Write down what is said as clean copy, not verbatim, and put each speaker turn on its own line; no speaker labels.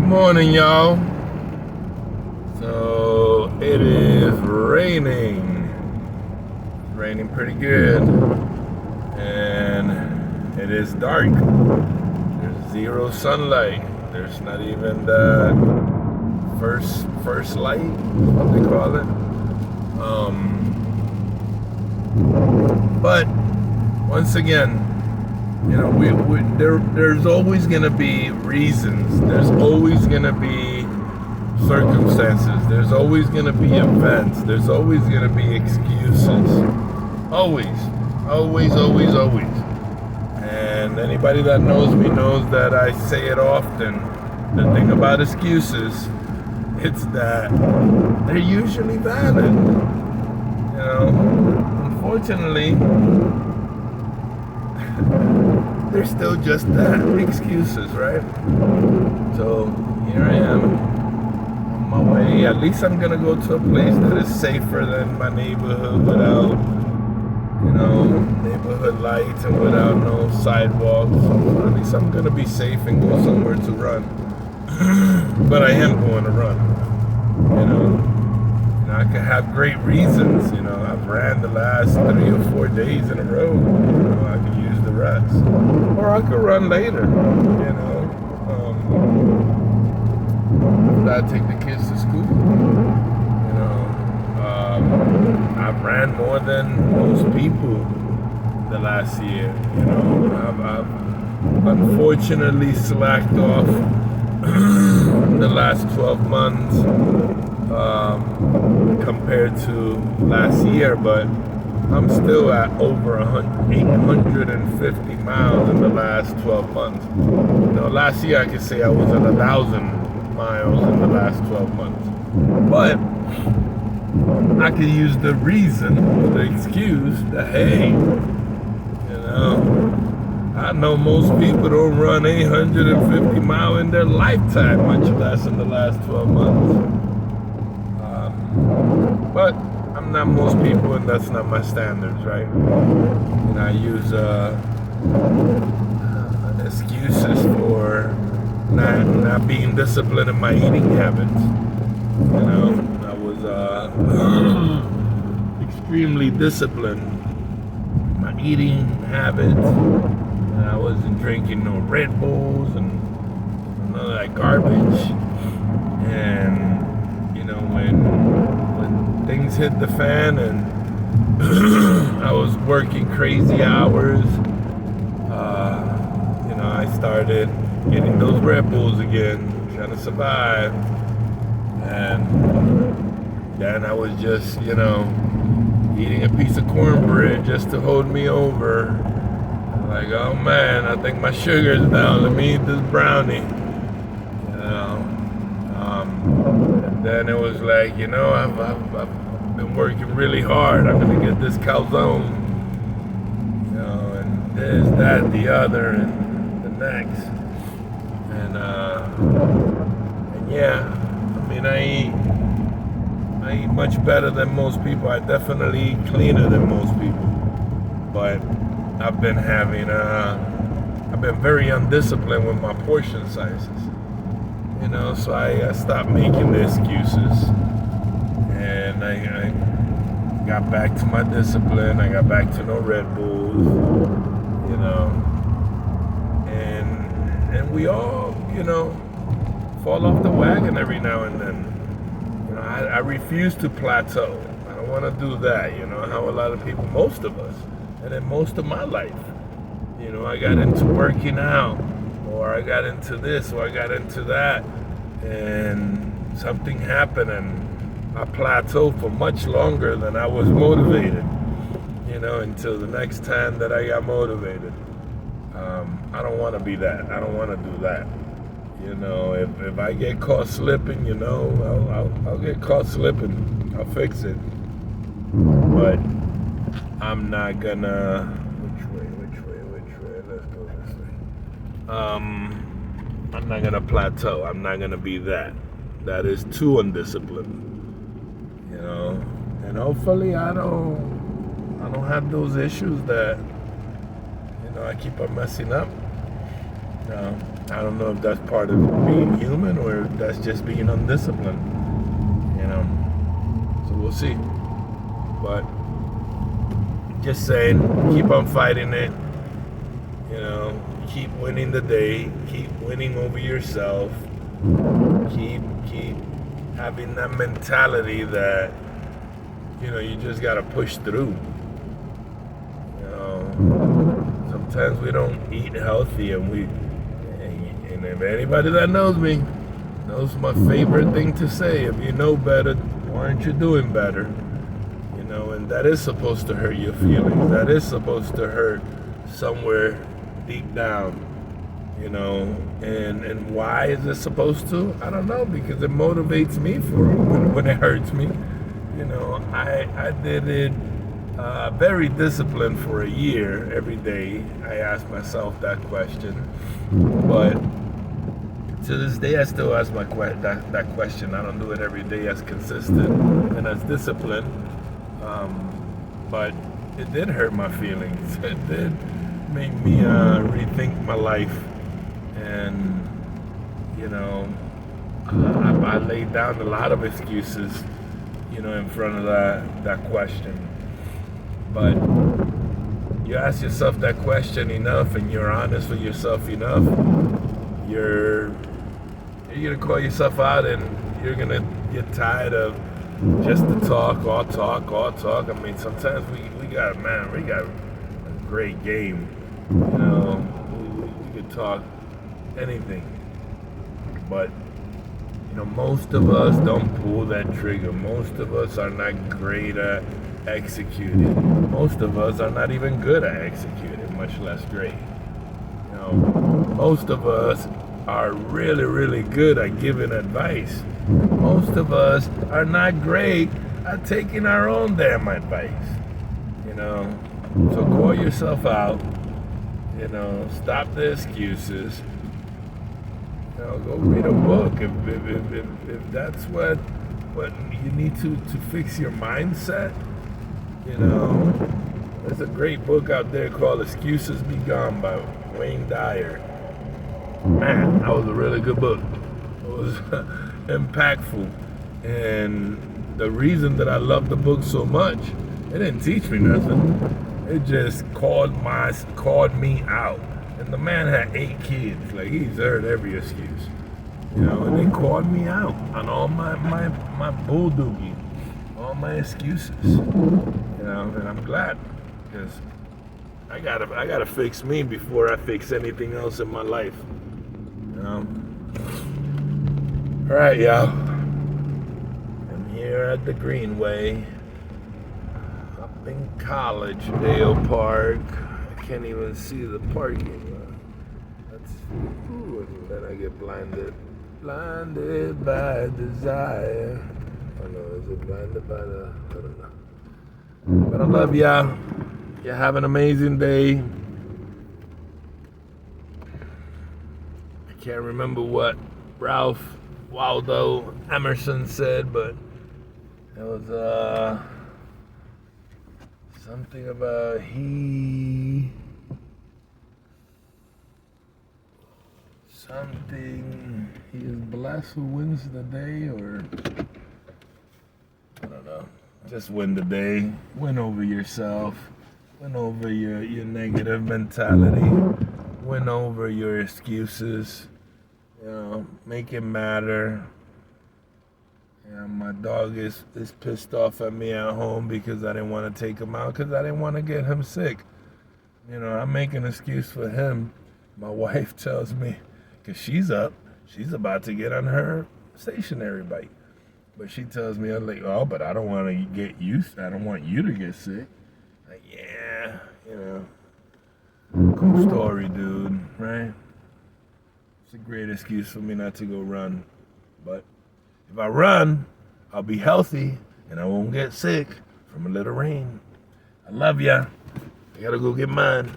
Morning, y'all. So it is raining. It's raining pretty good, and it is dark. There's zero sunlight. There's not even the first light, what they call it. But once again, you know, there's always gonna be reasons. There's always gonna be circumstances. There's always gonna be events. There's always gonna be excuses. Always. And anybody that knows me knows that I say it often. The thing about excuses, it's that they're usually valid. You know, unfortunately, they're still just that, excuses, right? So here I am on my way. At least I'm gonna go to a place that is safer than my neighborhood without, you know, neighborhood lights and without no sidewalks. So at least I'm gonna be safe and go somewhere to run. But I am going to run, you know. I could have great reasons, you know. I've ran the last 3 or 4 days in a row. You know, I could use the rest, or I could run later. You know, I take the kids to school. You know, I've ran more than most people the last year. You know, I've unfortunately slacked off the last 12 months. Compared to last year, but I'm still at over 850 miles in the last 12 months. You know, last year I could say I was at 1,000 miles in the last 12 months. But I could use the reason, the excuse that, hey, you know, I know most people don't run 850 miles in their lifetime, much less in the last 12 months. But I'm not most people, and that's not my standards, right? And I use excuses for not being disciplined in my eating habits. You know, I was extremely disciplined in my eating habits. And I wasn't drinking no Red Bulls and none of that garbage. And you know, when things hit the fan and I was working crazy hours, you know, I started getting those Red Bulls again, trying to survive. And then I was just, you know, eating a piece of cornbread just to hold me over. Like, oh man, I think my sugar's down, let me eat this brownie. And then it was like, you know, I've been working really hard. I'm gonna get this calzone, you know, and this, that, the other, and the next. And yeah, I mean, I eat much better than most people. I definitely eat cleaner than most people. But I've been very undisciplined with my portion sizes. You know, so I stopped making the excuses, and I got back to my discipline. I got back to no Red Bulls, you know, and we all, you know, fall off the wagon every now and then. You know, I refuse to plateau. I don't want to do that. You know how a lot of people, most of us, and then most of my life, you know, I got into working out, or I got into this, or I got into that, and something happened and I plateaued for much longer than I was motivated, you know, until the next time that I got motivated. I don't want to be that. I don't want to do that. You know, if I get caught slipping, you know, I'll get caught slipping. I'll fix it. But I'm not gonna, which way, let's go this way. I'm not gonna plateau. I'm not gonna be that. That is too undisciplined, you know. And hopefully I don't have those issues that, you know, I keep on messing up. You know, I don't know if that's part of being human or if that's just being undisciplined. You know, so we'll see. But just saying, keep on fighting it. You know, keep winning the day. Keep winning over yourself. Keep having that mentality that, you know, you just gotta push through. You know, sometimes we don't eat healthy, and if anybody that knows me knows my favorite thing to say: if you know better, why aren't you doing better? You know, and that is supposed to hurt your feelings. That is supposed to hurt somewhere deep down. You know, and why is it supposed to? I don't know, because it motivates me when it hurts me. You know, I did it very disciplined for a year. Every day I asked myself that question, but to this day I still ask that question. I don't do it every day as consistent and as disciplined, but it did hurt my feelings. It did make me rethink my life. And, you know, I laid down a lot of excuses, you know, in front of that question. But you ask yourself that question enough and you're honest with yourself enough, you're going to call yourself out, and you're going to get tired of just the talk, all talk, all talk. I mean, sometimes we got a great game. You know, we could talk anything, but you know, most of us don't pull that trigger. Most of us are not great at executing. Most of us are not even good at executing, much less great. You know, most of us are really, really good at giving advice. Most of us are not great at taking our own damn advice. You know, so call yourself out. You know, stop the excuses. You know, go read a book if that's what you need to fix your mindset. You know, there's a great book out there called "Excuses Be Gone" by Wayne Dyer. Man, that was a really good book. It was impactful, and the reason that I love the book so much, it didn't teach me nothing. It just called me out. And the man had 8 kids. Like, he's heard every excuse. You know, and they called me out on all my bulldoogie, all my excuses. You know, and I'm glad, because I gotta fix me before I fix anything else in my life. You know? Alright, y'all. I'm here at the Greenway, up in College Dale Park. I can't even see the parking lot. Ooh, and then I get blinded by desire. I don't know, is it blinded by I don't know. But I love y'all. You have an amazing day. I can't remember what Ralph Waldo Emerson said, but it was something about he is blessed who wins the day, or I don't know. Just win the day. Win over yourself. Win over your negative mentality. Win over your excuses. You know, make it matter. You know, my dog is pissed off at me at home because I didn't want to take him out, because I didn't want to get him sick. You know, I make an excuse for him. My wife tells me, because she's about to get on her stationary bike. But she tells me, I'm like, oh, but I don't want you to get sick. Like, yeah, you know, cool story, dude, right? It's a great excuse for me not to go run. But if I run, I'll be healthy and I won't get sick from a little rain. I love ya. I gotta go get mine.